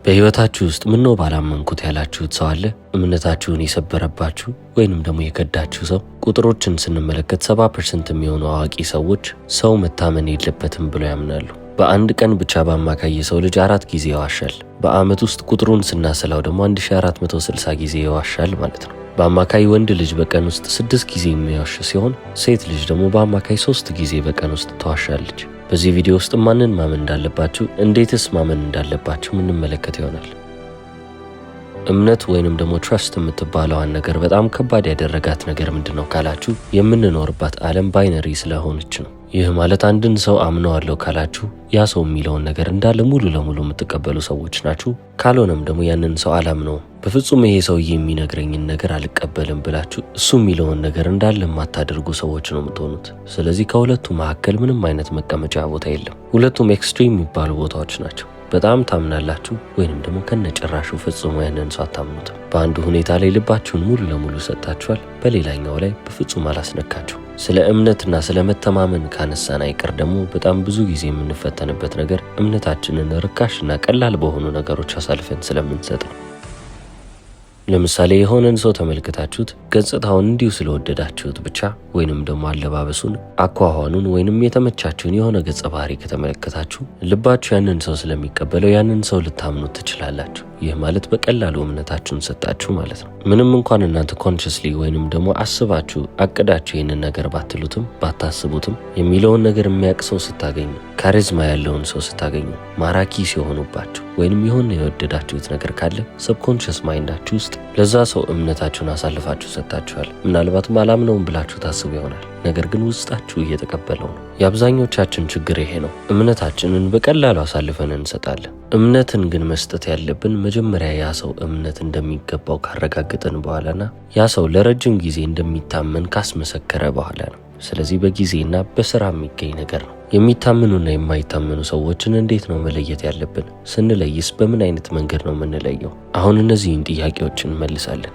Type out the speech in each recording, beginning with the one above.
በህይወታችሁ ውስጥ ምን ነው ባላመንኩት ያላችሁት ሰው አለ? እምነታችሁን የሰበረባችሁ ወይንም ደግሞ የከዳችሁ ሰው? ቁጥሮችን ስንመለከት 70% የሚሆኑ አዋቂ ሰዎች ሰው መታመን የለበትም ብለው ያምናሉ። በአንድ ቀን ብቻ በአማካይ የሰው ልጅ 4 ጊዜ ይዋሻል። በአመት ውስጥ ቁጥሩን ስናሰላው ደግሞ 1460 ጊዜ ይዋሻል ማለት ነው። በአማካይ ወንድ ልጅ በቀን ውስጥ 6 ጊዜ የሚዋሽ ሲሆን ሴት ልጅ ደግሞ በአማካይ 3 ጊዜ በቀን ውስጥ ትዋሻለች። በዚህ ቪዲዮ ውስጥ ማንን ማመን እንዳለባችሁ እንዴትስ ማመን እንዳለባችሁ እንመለከት ይሆናል። እምነት ወይንም ደግሞ ትረስት የምትባለዋን ነገር በጣም ከባድ ያደረጋት ነገር ምንድነው ካላችሁ የምንኖርባት ዓለም ባይነሪ ስለሆነች ነው። ይህ ማለት አንድን ሰው አምነዋለሁ ካላችሁ ያ ሰው የሚለውን ነገር እንዳለ ሙሉ ለሙሉ የምትቀበሉ ሰዎች ናችሁ። ካልሆነም ደግሞ ያንን ሰው አላምነውም፣ በፍጹም ይሄ ሰውዬ የሚነግረኝን ነገር አልቀበልም ብላችሁ እሱ የሚለውን ነገር እንዳለ የማታደርጉ ሰዎች ነው የምትሆኑት። ስለዚህ ከሁለቱ መካከል ምንም አይነት መቀመጫ ቦታ የለም። ሁለቱም ኤክስትሪም የሚባሉ ቦታዎች ናቸው። በጣም ታምናላችሁ ወይንም ደግሞ ከነጭራሹ ፍጹም ያንን ሰው አታምኑትም። በአንዱ ሁኔታ ላይ ልባችሁን ሙሉ ለሙሉ ሰጣችኋል፣ በሌላኛው ላይ በፍጹም አላስነካችሁ። ስለ እምነትና ስለ መተማመን ካነሳን አይቀር ደግሞ በጣም ብዙ ጊዜ የምንፈተንበት ነገር እምነታችንን ርካሽና ቀላል በሆኑ ነገሮች አሳልፈን ስለምንሰጥ ነው። ለምሳሌ የሆነን ሰው ተመልክታችሁት ገጽታውን እንዲሁ ስለወደዳችሁት ብቻ ወይንም ደግሞ አለባበሱን፣ አኳኋኑን ወይንም የተመቻችሁን የሆነ ገጸ ባህሪ ከተመለከታችሁ ልባችሁ ያንን ሰው ስለሚቀበለው ያንን ሰው ልታምኑት ትችላላችሁ። ይህ ማለት በቀላሉ እምነታችሁን ሰጣችሁ ማለት ነው። ምንም እንኳን እናንተ ኮንሽስሊ ወይንም ደግሞ አስባችሁ አቅዳችሁ ይህንን ነገር ባትሉትም ባታስቡትም የሚለውን ነገር የሚያውቅ ሰው ስታገኙ፣ ካሪዝማ ያለውን ሰው ስታገኙ፣ ማራኪ ሲሆኑባችሁ ወይንም የሆነ የወደዳችሁት ነገር ካለ ሰብኮንሽስ ማይንዳችሁ ውስጥ ለዛ ሰው እምነታችሁን አሳልፋችሁ ሰጣችኋል። ምናልባትም አላምነውም ብላችሁ ታስቡ ይሆናል፣ ነገር ግን ውስጣችሁ እየተቀበለው ነው። የአብዛኞቻችን ችግር ይሄ ነው። እምነታችንን በቀላሉ አሳልፈን እንሰጣለን። እምነትን ግን መስጠት ያለብን መጀመሪያ ያ ሰው እምነት እንደሚገባው ካረጋገጠን በኋላና ያ ሰው ለረጅም ጊዜ እንደሚታመን ካስመሰከረ በኋላ ነው። ስለዚህ በጊዜና በስራ የሚገኝ ነገር ነው። የሚታመኑና የማይታመኑ ሰዎችን እንዴት ነው መለየት ያለብን? ስንለይስ በምን አይነት መንገድ ነው የምንለየው? አሁን እነዚህን ጥያቄዎችን እንመልሳለን።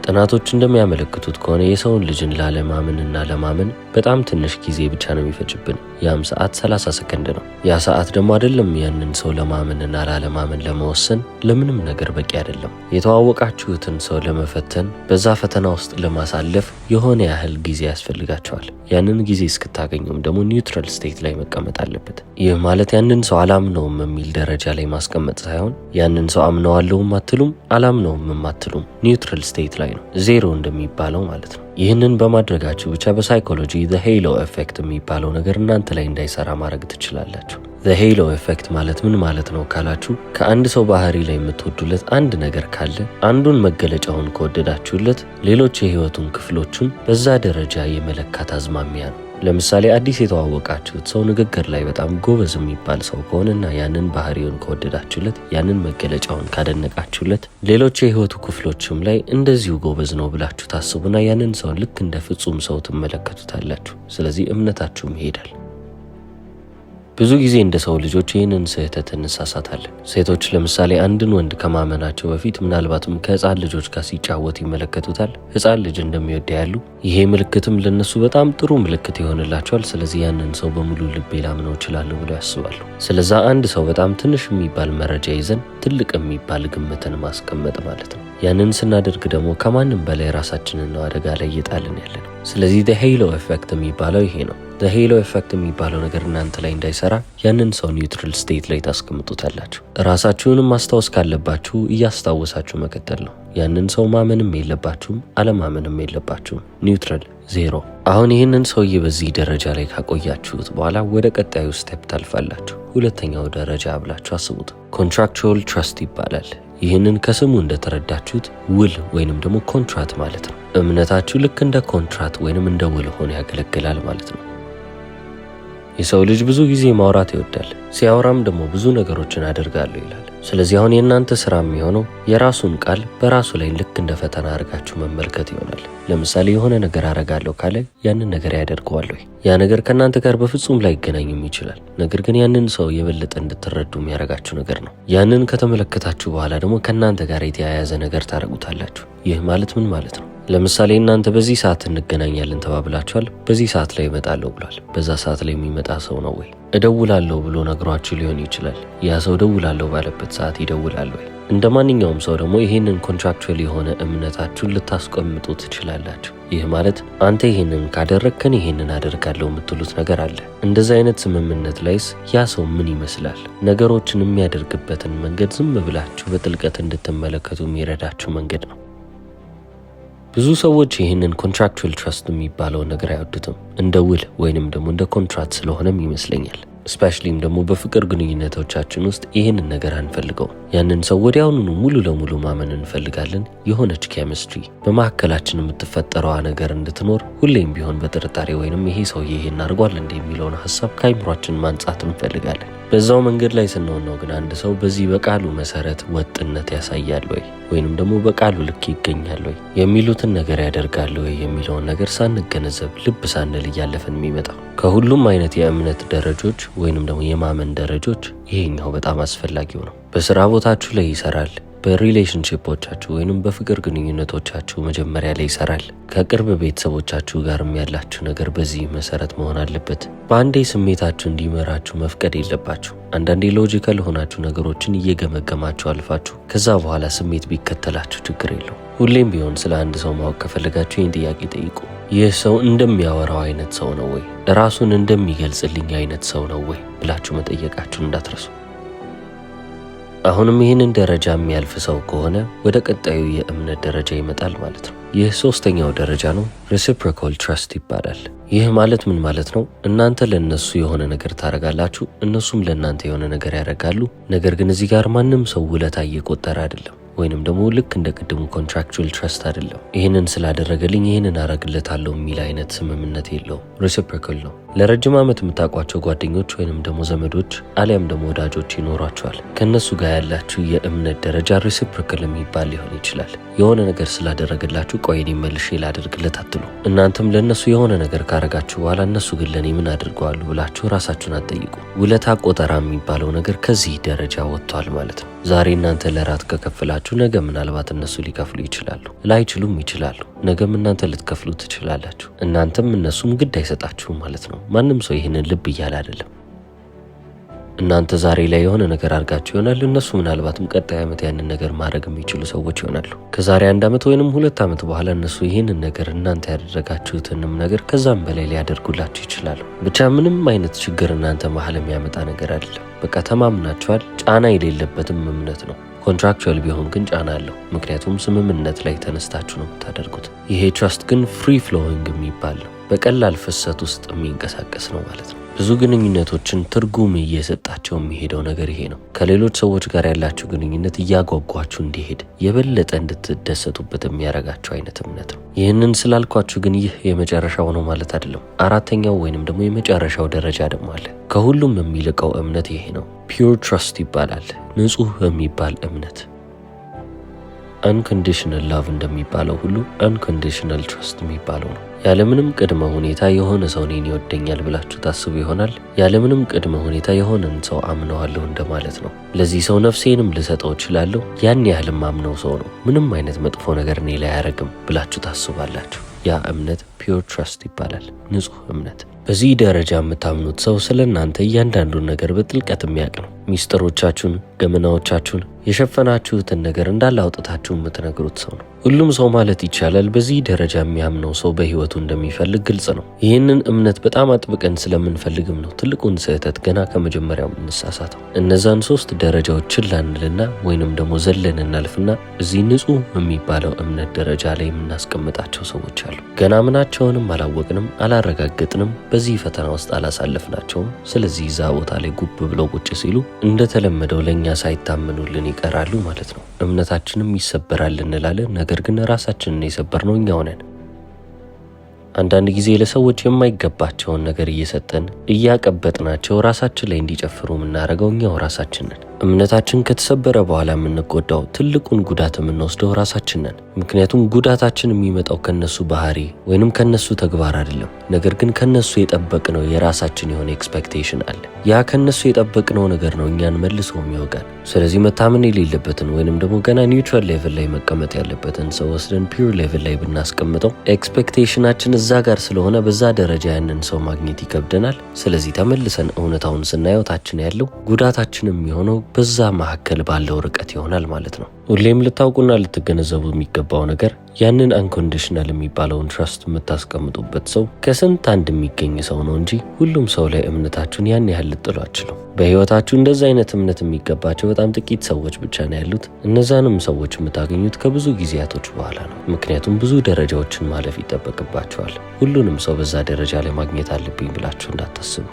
ጥናቶች እንደሚያመለክቱት ከሆነ የሰውን ልጅን ላለማመንና ለማመን በጣም ትንሽ ጊዜ ብቻ ነው የሚፈጅብን። ያም ሰዓት 30 ሰከንድ ነው። ያ ሰዓት ደግሞ አይደለም ያንን ሰው ለማመንና ላለማመን ለመወሰን ለምንም ነገር በቂ አይደለም። የተዋወቃችሁትን ሰው ለመፈተን በዛ ፈተና ውስጥ ለማሳለፍ የሆነ ያህል ጊዜ ያስፈልጋቸዋል። ያንን ጊዜ እስክታገኙም ደግሞ ኒውትራል ስቴት ላይ መቀመጥ አለበት። ይህ ማለት ያንን ሰው አላምነውም የሚል ደረጃ ላይ ማስቀመጥ ሳይሆን ያንን ሰው አምነዋለሁም አትሉም አላምነውም አትሉም፣ ኒውትራል ስቴት ላይ ነው፣ ዜሮ እንደሚባለው ማለት ነው። ይህንን በማድረጋችሁ ብቻ በሳይኮሎጂ ዘ ሄሎ ኤፌክት የሚባለው ነገር እናንተ ላይ እንዳይሰራ ማድረግ ትችላላችሁ። ዘ ሄሎ ኤፌክት ማለት ምን ማለት ነው ካላችሁ ከአንድ ሰው ባህሪ ላይ የምትወዱለት አንድ ነገር ካለ አንዱን መገለጫውን ከወደዳችሁለት ሌሎች የህይወቱን ክፍሎቹን በዛ ደረጃ የመለካት አዝማሚያ ነው። ለምሳሌ አዲስ የተዋወቃችሁት ሰው ንግግር ላይ በጣም ጎበዝ የሚባል ሰው ከሆነና ያንን ባህሪውን ከወደዳችሁለት ያንን መገለጫውን ካደነቃችሁለት ሌሎች የህይወቱ ክፍሎችም ላይ እንደዚሁ ጎበዝ ነው ብላችሁ ታስቡና ያንን ሰው ልክ እንደ ፍጹም ሰው ትመለከቱታላችሁ። ስለዚህ እምነታችሁም ይሄዳል። ብዙ ጊዜ እንደ ሰው ልጆች ይህንን ስህተት እንሳሳታለን። ሴቶች ለምሳሌ አንድን ወንድ ከማመናቸው በፊት ምናልባትም ከህፃን ልጆች ጋር ሲጫወት ይመለከቱታል። ህፃን ልጅ እንደሚወድ ያሉ ይሄ ምልክትም ለነሱ በጣም ጥሩ ምልክት ይሆንላቸዋል። ስለዚህ ያንን ሰው በሙሉ ልቤ ላምነው እችላለሁ ብለው ያስባሉ። ስለዛ አንድ ሰው በጣም ትንሽ የሚባል መረጃ ይዘን ትልቅ የሚባል ግምትን ማስቀመጥ ማለት ነው። ያንን ስናደርግ ደግሞ ከማንም በላይ ራሳችንን ነው አደጋ ላይ እየጣልን ያለ ነው። ስለዚህ ዘ ሄሎ ኤፌክት የሚባለው ይሄ ነው። ዘ ሄሎ ኤፌክት የሚባለው ነገር እናንተ ላይ እንዳይሰራ ያንን ሰው ኒውትራል ስቴት ላይ ታስቀምጡታላችሁ። ራሳችሁንም ማስታወስ ካለባችሁ እያስታወሳችሁ መቀጠል ነው። ያንን ሰው ማመንም የለባችሁም አለማመንም የለባችሁም። ኒውትራል ዜሮ። አሁን ይህንን ሰውዬ በዚህ ደረጃ ላይ ካቆያችሁት በኋላ ወደ ቀጣዩ ስቴፕ ታልፋላችሁ። ሁለተኛው ደረጃ ብላችሁ አስቡት። ኮንትራክቹዋል ትረስት ይባላል። ይህንን ከስሙ እንደተረዳችሁት ውል ወይንም ደግሞ ኮንትራት ማለት ነው። እምነታችሁ ልክ እንደ ኮንትራት ወይንም እንደ ውል ሆኖ ያገለግላል ማለት ነው። የሰው ልጅ ብዙ ጊዜ ማውራት ይወዳል። ሲያወራም ደግሞ ብዙ ነገሮችን አደርጋለሁ ይላል። ስለዚህ አሁን የእናንተ ስራ የሚሆነው የራሱን ቃል በራሱ ላይ ልክ እንደ ፈተና አድርጋችሁ መመልከት ይሆናል። ለምሳሌ የሆነ ነገር አረጋለሁ ካለ ያንን ነገር ያደርገዋል ወይ? ያ ነገር ከእናንተ ጋር በፍጹም ላይገናኝም ይችላል። ነገር ግን ያንን ሰው የበለጠ እንድትረዱ የሚያደርጋችሁ ነገር ነው። ያንን ከተመለከታችሁ በኋላ ደግሞ ከእናንተ ጋር የተያያዘ ነገር ታደርጉታላችሁ። ይህ ማለት ምን ማለት ነው? ለምሳሌ እናንተ በዚህ ሰዓት እንገናኛለን ተባብላችኋል። በዚህ ሰዓት ላይ እመጣለሁ ብሏል። በዛ ሰዓት ላይ የሚመጣ ሰው ነው ወይ? እደውላለሁ ብሎ ነግሯችሁ ሊሆን ይችላል። ያ ሰው እደውላለሁ ባለበት ሰዓት ይደውላል ወይ? እንደ ማንኛውም ሰው ደግሞ ይህንን ኮንትራክቹዋል የሆነ እምነታችሁን ልታስቀምጡ ትችላላችሁ። ይህ ማለት አንተ ይህንን ካደረግከን ይህንን አደርጋለሁ የምትሉት ነገር አለ። እንደዚህ አይነት ስምምነት ላይስ ያ ሰው ምን ይመስላል? ነገሮችን የሚያደርግበትን መንገድ ዝም ብላችሁ በጥልቀት እንድትመለከቱ የሚረዳችሁ መንገድ ነው። ብዙ ሰዎች ይህንን ኮንትራክቹዋል ትረስት የሚባለውን ነገር አይወዱትም። እንደ ውል ወይንም ደግሞ እንደ ኮንትራት ስለሆነም ይመስለኛል። ስፔሻሊም ደግሞ በፍቅር ግንኙነቶቻችን ውስጥ ይህንን ነገር አንፈልገው። ያንን ሰው ወዲያውኑ ሙሉ ለሙሉ ማመን እንፈልጋለን። የሆነች ኬሚስትሪ በመካከላችን የምትፈጠረዋ ነገር እንድትኖር ሁሌም ቢሆን በጥርጣሬ ወይንም ይሄ ሰውዬ ይሄን አድርጓል እንደ የሚለውን ሀሳብ ከአይምሯችን ማንጻት እንፈልጋለን። በዛው መንገድ ላይ ስንሆን ነው ግን አንድ ሰው በዚህ በቃሉ መሰረት ወጥነት ያሳያል ወይ ወይንም ደግሞ በቃሉ ልክ ይገኛል ወይ የሚሉትን ነገር ያደርጋል ወይ የሚለውን ነገር ሳንገነዘብ ልብ ሳንል እያለፈን የሚመጣው። ከሁሉም አይነት የእምነት ደረጆች ወይንም ደግሞ የማመን ደረጆች ይሄኛው በጣም አስፈላጊው ነው። በስራ ቦታችሁ ላይ ይሰራል። በሪሌሽንሺፖቻችሁ ወይንም በፍቅር ግንኙነቶቻችሁ መጀመሪያ ላይ ይሰራል። ከቅርብ ቤተሰቦቻችሁ ጋርም ያላችሁ ነገር በዚህ መሰረት መሆን አለበት። በአንዴ ስሜታችሁ እንዲመራችሁ መፍቀድ የለባችሁ። አንዳንዴ ሎጂካል ሆናችሁ ነገሮችን እየገመገማችሁ አልፋችሁ ከዛ በኋላ ስሜት ቢከተላችሁ ችግር የለው። ሁሌም ቢሆን ስለ አንድ ሰው ማወቅ ከፈለጋችሁ ይህን ጥያቄ ጠይቁ። ይህ ሰው እንደሚያወራው አይነት ሰው ነው ወይ? ራሱን እንደሚገልጽልኝ አይነት ሰው ነው ወይ ብላችሁ መጠየቃችሁን እንዳትረሱ። አሁንም ይህንን ደረጃ የሚያልፍ ሰው ከሆነ ወደ ቀጣዩ የእምነት ደረጃ ይመጣል ማለት ነው። ይህ ሶስተኛው ደረጃ ነው። ሬሲፕሮካል ትረስት ይባላል። ይህ ማለት ምን ማለት ነው? እናንተ ለነሱ የሆነ ነገር ታረጋላችሁ፣ እነሱም ለእናንተ የሆነ ነገር ያደርጋሉ። ነገር ግን እዚህ ጋር ማንም ሰው ውለታ እየቆጠረ አይደለም፣ ወይንም ደግሞ ልክ እንደ ቅድሙ ኮንትራክቹዋል ትረስት አይደለም። ይህንን ስላደረገልኝ ይህንን አረግለታለሁ የሚል አይነት ስምምነት የለውም። ሬሲፕሮካል ነው። ለረጅም ዓመት የምታውቋቸው ጓደኞች ወይንም ደግሞ ዘመዶች አሊያም ደግሞ ወዳጆች ይኖሯቸዋል። ከእነሱ ጋር ያላችሁ የእምነት ደረጃ ሬሲፕሮካል የሚባል ሊሆን ይችላል። የሆነ ነገር ስላደረገላችሁ ቆይ እኔ መልሼ ላደርግለት አትሉ። እናንተም ለእነሱ የሆነ ነገር ካረጋችሁ በኋላ እነሱ ግን ለእኔ ምን አድርገዋሉ ብላችሁ ራሳችሁን አትጠይቁ። ውለታ ቆጠራ የሚባለው ነገር ከዚህ ደረጃ ወጥቷል ማለት ነው። ዛሬ እናንተ ለራት ከከፍላችሁ ነገ ምናልባት እነሱ ሊከፍሉ ይችላሉ፣ ላይችሉም ይችላሉ። ነገም እናንተ ልትከፍሉ ትችላላችሁ። እናንተም እነሱም ግድ አይሰጣችሁም ማለት ነው። ማንም ሰው ይህንን ልብ እያለ አይደለም። እናንተ ዛሬ ላይ የሆነ ነገር አድርጋችሁ ይሆናል። እነሱ ምናልባትም ቀጣይ ዓመት ያንን ነገር ማድረግ የሚችሉ ሰዎች ይሆናሉ። ከዛሬ 1 ዓመት ወይንም 2 ዓመት በኋላ እነሱ ይህንን ነገር እናንተ ያደረጋችሁትንም ነገር ከዛም በላይ ሊያደርጉላችሁ ይችላሉ። ብቻ ምንም አይነት ችግር እናንተ መሀል የሚያመጣ ነገር አይደለም። በቃ ተማምናችኋል። ጫና የሌለበትም እምነት ነው። ኮንትራክቹዋል ቢሆን ግን ጫና አለው። ምክንያቱም ስምምነት ላይ ተነስታችሁ ነው የምታደርጉት። ይሄ ትረስት ግን ፍሪ ፍሎዊንግ የሚባል ነው። በቀላል ፍሰት ውስጥ የሚንቀሳቀስ ነው ማለት ነው። ብዙ ግንኙነቶችን ትርጉም እየሰጣቸው የሚሄደው ነገር ይሄ ነው። ከሌሎች ሰዎች ጋር ያላችሁ ግንኙነት እያጓጓችሁ እንዲሄድ የበለጠ እንድትደሰቱበት የሚያደርጋቸው አይነት እምነት ነው። ይህንን ስላልኳችሁ ግን ይህ የመጨረሻው ነው ማለት አይደለም። አራተኛው ወይንም ደግሞ የመጨረሻው ደረጃ ደግሞ አለ። ከሁሉም የሚልቀው እምነት ይሄ ነው። ፒውር ትረስት ይባላል። ንጹህ የሚባል እምነት። አንኮንዲሽናል ላቭ እንደሚባለው ሁሉ አንኮንዲሽናል ትረስት የሚባለው ነው። ያለምንም ቅድመ ሁኔታ የሆነ ሰው እኔን ይወደኛል ብላችሁ ታስቡ ይሆናል። ያለምንም ቅድመ ሁኔታ የሆነን ሰው አምነዋለሁ እንደማለት ነው። ለዚህ ሰው ነፍሴንም ልሰጠው እችላለሁ፣ ያን ያህልም አምነው ሰው ነው፣ ምንም አይነት መጥፎ ነገር እኔ ላይ አያረግም ብላችሁ ታስባላችሁ። ያ እምነት ፒውር ትረስት ይባላል። ንጹህ እምነት። በዚህ ደረጃ የምታምኑት ሰው ስለ እናንተ እያንዳንዱን ነገር በጥልቀት የሚያውቅ ነው። ሚስጥሮቻችሁን፣ ገመናዎቻችሁን፣ የሸፈናችሁትን ነገር እንዳለ አውጥታችሁ የምትነግሩት ሰው ነው። ሁሉም ሰው ማለት ይቻላል በዚህ ደረጃ የሚያምነው ሰው በህይወቱ እንደሚፈልግ ግልጽ ነው። ይህንን እምነት በጣም አጥብቀን ስለምንፈልግም ነው ትልቁን ስህተት ገና ከመጀመሪያው እንሳሳተው። እነዛን 3 ደረጃዎች ችላ እንልና ወይንም ደግሞ ዘለን እናልፍና እዚህ ንጹህ የሚባለው እምነት ደረጃ ላይ የምናስቀምጣቸው ሰዎች አሉ። ገና ምናቸውንም አላወቅንም፣ አላረጋገጥንም፣ በዚህ ፈተና ውስጥ አላሳለፍናቸውም። ስለዚህ እዛ ቦታ ላይ ጉብ ብለው ቁጭ ሲሉ እንደተለመደው ለእኛ ሳይታመኑልን ይቀራሉ ማለት ነው። እምነታችንም ይሰበራል እንላለን፣ ነገር ግን ራሳችንን የሰበርነው እኛው ነን። አንዳንድ ጊዜ ለሰዎች የማይገባቸውን ነገር እየሰጠን እያቀበጥናቸው ራሳችን ላይ እንዲጨፍሩ የምናደርገው እኛው ራሳችን ነን። እምነታችን ከተሰበረ በኋላ የምንጎዳው ትልቁን ጉዳት የምንወስደው ራሳችን ነን። ምክንያቱም ጉዳታችን የሚመጣው ከነሱ ባህሪ ወይንም ከነሱ ተግባር አይደለም፣ ነገር ግን ከነሱ የጠበቅነው የራሳችን የሆነ ኤክስፔክቴሽን አለ። ያ ከነሱ የጠበቅነው ነገር ነው እኛን መልሶ የሚወጋን። ስለዚህ መታመን የሌለበትን ወይንም ደግሞ ገና ኒውትራል ሌቭል ላይ መቀመጥ ያለበትን ሰው ወስደን ፒውር ሌቭል ላይ ብናስቀምጠው ኤክስፔክቴሽናችን እዛ ጋር ስለሆነ በዛ ደረጃ ያንን ሰው ማግኘት ይከብደናል። ስለዚህ ተመልሰን እውነታውን ስናየው ታችን ያለው ጉዳታችን የሚሆነው በዛ መካከል ባለው ርቀት ይሆናል ማለት ነው። ሁሌም ልታውቁና ልትገነዘቡ የሚገባው ነገር ያንን አንኮንዲሽናል የሚባለውን ትረስት የምታስቀምጡበት ሰው ከስንት አንድ የሚገኝ ሰው ነው እንጂ ሁሉም ሰው ላይ እምነታችሁን ያን ያህል ልጥሉ አትችሉም። በህይወታችሁ እንደዛ አይነት እምነት የሚገባቸው በጣም ጥቂት ሰዎች ብቻ ነው ያሉት። እነዛንም ሰዎች የምታገኙት ከብዙ ጊዜያቶች በኋላ ነው። ምክንያቱም ብዙ ደረጃዎችን ማለፍ ይጠበቅባቸዋል። ሁሉንም ሰው በዛ ደረጃ ላይ ማግኘት አለብኝ ብላችሁ እንዳታስቡ።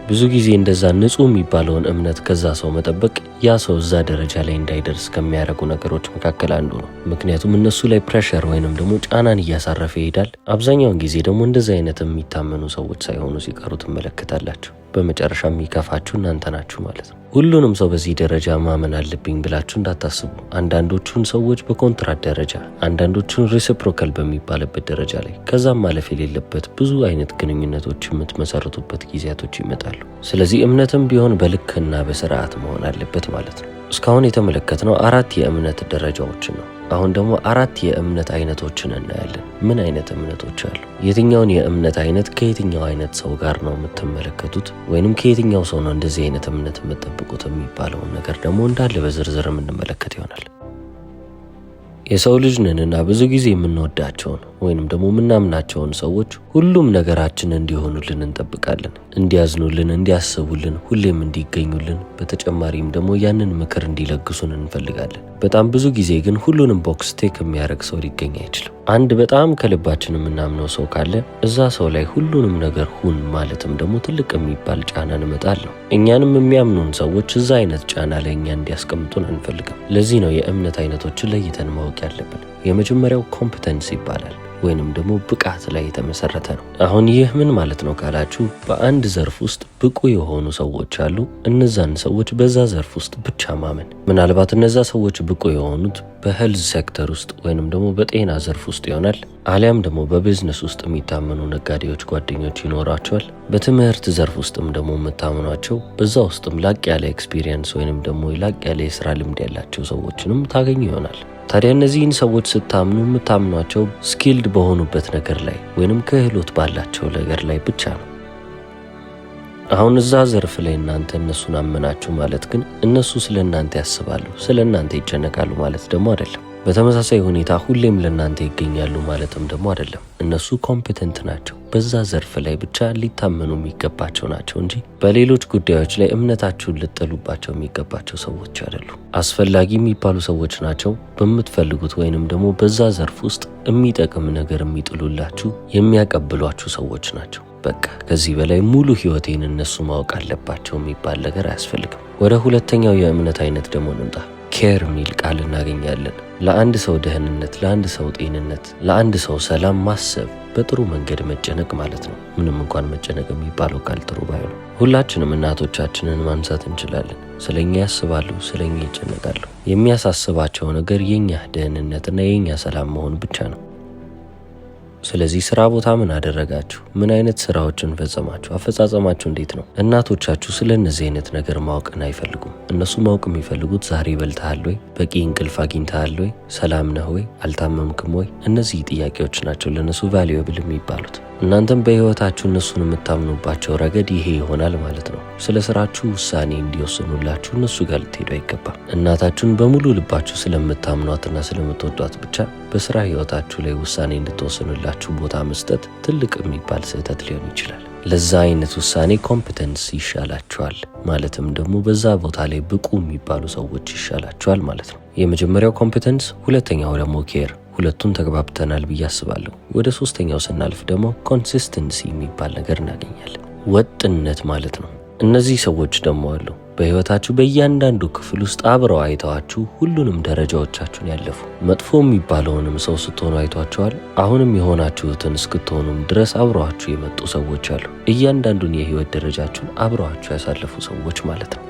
ብዙ ጊዜ እንደዛ ንጹህ የሚባለውን እምነት ከዛ ሰው መጠበቅ ያ ሰው እዛ ደረጃ ላይ እንዳይደርስ ከሚያደርጉ ነገሮች መካከል አንዱ ነው። ምክንያቱም እነሱ ላይ ፕሬሸር ወይንም ደግሞ ጫናን እያሳረፈ ይሄዳል። አብዛኛውን ጊዜ ደግሞ እንደዚህ አይነት የሚታመኑ ሰዎች ሳይሆኑ ሲቀሩ ትመለከታላችሁ። በመጨረሻ የሚከፋችሁ እናንተ ናችሁ ማለት ነው። ሁሉንም ሰው በዚህ ደረጃ ማመን አለብኝ ብላችሁ እንዳታስቡ። አንዳንዶቹን ሰዎች በኮንትራት ደረጃ፣ አንዳንዶቹን ሪሲፕሮካል በሚባልበት ደረጃ ላይ ከዛም ማለፍ የሌለበት ብዙ አይነት ግንኙነቶች የምትመሰርቱበት ጊዜያቶች ይመጣሉ። ስለዚህ እምነትም ቢሆን በልክና በስርዓት መሆን አለበት ማለት ነው። እስካሁን የተመለከትነው 4 የእምነት ደረጃዎችን ነው። አሁን ደግሞ 4 የእምነት አይነቶችን እናያለን። ምን አይነት እምነቶች አሉ? የትኛውን የእምነት አይነት ከየትኛው አይነት ሰው ጋር ነው የምትመለከቱት? ወይንም ከየትኛው ሰው ነው እንደዚህ አይነት እምነት የምትጠብቁት የሚባለውን ነገር ደግሞ እንዳለ በዝርዝር የምንመለከት ይሆናል። የሰው ልጅ ነንና ብዙ ጊዜ የምንወዳቸውን ወይንም ደግሞ የምናምናቸውን ሰዎች ሁሉም ነገራችን እንዲሆኑልን እንጠብቃለን። እንዲያዝኑልን፣ እንዲያስቡልን፣ ሁሌም እንዲገኙልን፣ በተጨማሪም ደግሞ ያንን ምክር እንዲለግሱን እንፈልጋለን። በጣም ብዙ ጊዜ ግን ሁሉንም ቦክስ ቴክ የሚያደርግ ሰው ሊገኝ አይችልም። አንድ በጣም ከልባችን የምናምነው ሰው ካለ እዛ ሰው ላይ ሁሉንም ነገር ሁን ማለትም ደግሞ ትልቅ የሚባል ጫናን መጣል ነው። እኛንም የሚያምኑን ሰዎች እዛ አይነት ጫና ላይ እኛ እንዲያስቀምጡን አንፈልግም። ለዚህ ነው የእምነት አይነቶችን ለይተን ማወቅ ያለብን። የመጀመሪያው ኮምፒተንስ ይባላል ወይንም ደግሞ ብቃት ላይ የተመሰረተ ነው። አሁን ይህ ምን ማለት ነው ካላችሁ፣ በአንድ ዘርፍ ውስጥ ብቁ የሆኑ ሰዎች አሉ። እነዛን ሰዎች በዛ ዘርፍ ውስጥ ብቻ ማመን። ምናልባት እነዛ ሰዎች ብቁ የሆኑት በሄልዝ ሴክተር ውስጥ ወይንም ደግሞ በጤና ዘርፍ ውስጥ ይሆናል። አሊያም ደግሞ በቢዝነስ ውስጥ የሚታመኑ ነጋዴዎች ጓደኞች ይኖራቸዋል። በትምህርት ዘርፍ ውስጥም ደግሞ የምታምኗቸው በዛ ውስጥም ላቅ ያለ ኤክስፒሪየንስ ወይንም ደግሞ ላቅ ያለ የስራ ልምድ ያላቸው ሰዎችንም ታገኙ ይሆናል። ታዲያ እነዚህን ሰዎች ስታምኑ የምታምኗቸው ስኪልድ በሆኑበት ነገር ላይ ወይንም ክህሎት ባላቸው ነገር ላይ ብቻ ነው። አሁን እዛ ዘርፍ ላይ እናንተ እነሱን አመናችሁ ማለት ግን እነሱ ስለ እናንተ ያስባሉ፣ ስለ እናንተ ይጨነቃሉ ማለት ደግሞ አይደለም። በተመሳሳይ ሁኔታ ሁሌም ለእናንተ ይገኛሉ ማለትም ደግሞ አይደለም። እነሱ ኮምፒተንት ናቸው፣ በዛ ዘርፍ ላይ ብቻ ሊታመኑ የሚገባቸው ናቸው እንጂ በሌሎች ጉዳዮች ላይ እምነታችሁን ልጥሉባቸው የሚገባቸው ሰዎች አይደሉም። አስፈላጊ የሚባሉ ሰዎች ናቸው። በምትፈልጉት ወይንም ደግሞ በዛ ዘርፍ ውስጥ የሚጠቅም ነገር የሚጥሉላችሁ የሚያቀብሏችሁ ሰዎች ናቸው። በቃ ከዚህ በላይ ሙሉ ህይወቴን እነሱ ማወቅ አለባቸው የሚባል ነገር አያስፈልግም። ወደ ሁለተኛው የእምነት አይነት ደግሞ እንምጣ። ኬር የሚል ቃል እናገኛለን። ለአንድ ሰው ደህንነት፣ ለአንድ ሰው ጤንነት፣ ለአንድ ሰው ሰላም ማሰብ፣ በጥሩ መንገድ መጨነቅ ማለት ነው። ምንም እንኳን መጨነቅ የሚባለው ቃል ጥሩ ባይሆን፣ ሁላችንም እናቶቻችንን ማንሳት እንችላለን። ስለኛ ያስባሉ፣ ስለኛ ይጨነቃሉ። የሚያሳስባቸው ነገር የኛ ደህንነትና የኛ ሰላም መሆን ብቻ ነው። ስለዚህ ስራ ቦታ ምን አደረጋችሁ? ምን አይነት ስራዎችን ፈጸማችሁ? አፈጻጸማችሁ እንዴት ነው? እናቶቻችሁ ስለ እነዚህ አይነት ነገር ማወቅን አይፈልጉም። እነሱ ማወቅ የሚፈልጉት ዛሬ በልተሃል ወይ? በቂ እንቅልፍ አግኝተሃል ወይ? ሰላም ነህ ወይ? አልታመምክም ወይ? እነዚህ ጥያቄዎች ናቸው ለነሱ ቫልዩብል የሚባሉት። እናንተም በህይወታችሁ እነሱን የምታምኑባቸው ረገድ ይሄ ይሆናል ማለት ነው። ስለ ስራችሁ ውሳኔ እንዲወስኑላችሁ እነሱ ጋር ልትሄዱ አይገባም። እናታችሁን በሙሉ ልባችሁ ስለምታምኗትና ስለምትወዷት ብቻ በስራ ህይወታችሁ ላይ ውሳኔ እንድትወስኑላችሁ ቦታ መስጠት ትልቅ የሚባል ስህተት ሊሆን ይችላል። ለዛ አይነት ውሳኔ ኮምፒተንስ ይሻላችኋል፣ ማለትም ደግሞ በዛ ቦታ ላይ ብቁ የሚባሉ ሰዎች ይሻላችኋል ማለት ነው። የመጀመሪያው ኮምፒተንስ፣ ሁለተኛው ደግሞ ኬር። ሁለቱን ተግባብተናል ብዬ አስባለሁ። ወደ ሶስተኛው ስናልፍ ደግሞ ኮንሲስተንሲ የሚባል ነገር እናገኛለን። ወጥነት ማለት ነው። እነዚህ ሰዎች ደግሞ አሉ በህይወታችሁ በእያንዳንዱ ክፍል ውስጥ አብረው አይተዋችሁ ሁሉንም ደረጃዎቻችሁን ያለፉ። መጥፎ የሚባለውንም ሰው ስትሆኑ አይቷቸዋል። አሁንም የሆናችሁትን እስክትሆኑም ድረስ አብረዋችሁ የመጡ ሰዎች አሉ። እያንዳንዱን የህይወት ደረጃችሁን አብረዋችሁ ያሳለፉ ሰዎች ማለት ነው።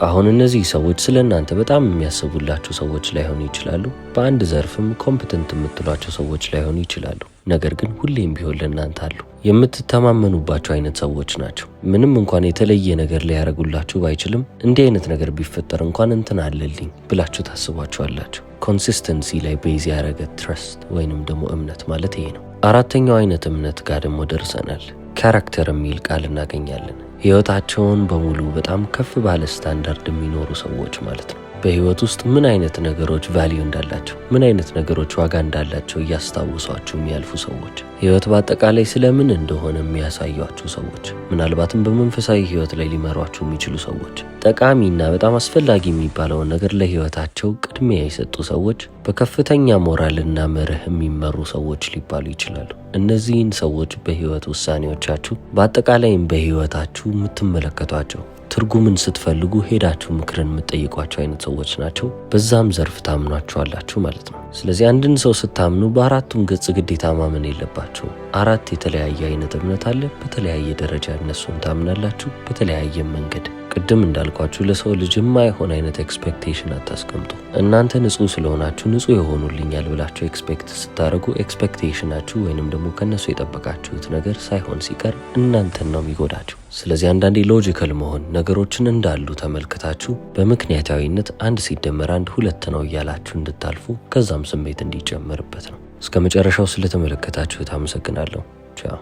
አሁን እነዚህ ሰዎች ስለ እናንተ በጣም የሚያስቡላችሁ ሰዎች ላይሆኑ ይችላሉ። በአንድ ዘርፍም ኮምፒተንት የምትሏቸው ሰዎች ላይሆኑ ይችላሉ። ነገር ግን ሁሌም ቢሆን ለእናንተ አሉ። የምትተማመኑባቸው አይነት ሰዎች ናቸው። ምንም እንኳን የተለየ ነገር ሊያደርጉላችሁ ባይችልም እንዲህ አይነት ነገር ቢፈጠር እንኳን እንትን አለልኝ ብላችሁ ታስቧቸዋላችሁ። ኮንሲስተንሲ ላይ ቤዝ ያደረገ ትረስት ወይንም ደግሞ እምነት ማለት ይሄ ነው። አራተኛው አይነት እምነት ጋር ደግሞ ደርሰናል። ካራክተር የሚል ቃል እናገኛለን። ህይወታቸውን በሙሉ በጣም ከፍ ባለ ስታንዳርድ የሚኖሩ ሰዎች ማለት ነው። በህይወት ውስጥ ምን አይነት ነገሮች ቫልዩ እንዳላቸው፣ ምን አይነት ነገሮች ዋጋ እንዳላቸው እያስታወሷችሁ የሚያልፉ ሰዎች፣ ህይወት በአጠቃላይ ስለምን እንደሆነ የሚያሳዩአችሁ ሰዎች፣ ምናልባትም በመንፈሳዊ ህይወት ላይ ሊመሯችሁ የሚችሉ ሰዎች፣ ጠቃሚና በጣም አስፈላጊ የሚባለውን ነገር ለህይወታቸው ቅድሚያ የሰጡ ሰዎች፣ በከፍተኛ ሞራልና መርህ የሚመሩ ሰዎች ሊባሉ ይችላሉ። እነዚህን ሰዎች በህይወት ውሳኔዎቻችሁ፣ በአጠቃላይም በህይወታችሁ የምትመለከቷቸው፣ ትርጉምን ስትፈልጉ ሄዳችሁ ምክርን የምትጠይቋቸው አይነት ሰዎች ናቸው። በዛም ዘርፍ ታምኗቸዋላችሁ ማለት ነው። ስለዚህ አንድን ሰው ስታምኑ በአራቱም ገጽ ግዴታ ማመን የለባችሁ። አራት የተለያየ አይነት እምነት አለ። በተለያየ ደረጃ እነሱን ታምናላችሁ፣ በተለያየ መንገድ። ቅድም እንዳልኳችሁ ለሰው ልጅ የማይሆን አይነት ኤክስፔክቴሽን አታስቀምጡ። እናንተ ንጹህ ስለሆናችሁ ንጹህ የሆኑልኛል ብላችሁ ኤክስፔክት ስታደርጉ ኤክስፔክቴሽናችሁ ወይንም ደግሞ ከነሱ የጠበቃችሁት ነገር ሳይሆን ሲቀር እናንተን ነው የሚጎዳችሁ። ስለዚህ አንዳንዴ ሎጂካል መሆን፣ ነገሮችን እንዳሉ ተመልክታችሁ በምክንያታዊነት 1 ሲደመር 1 2 ነው እያላችሁ እንድታልፉ፣ ከዛም ስሜት እንዲጨመርበት ነው። እስከ መጨረሻው ስለተመለከታችሁት አመሰግናለሁ። ቻው።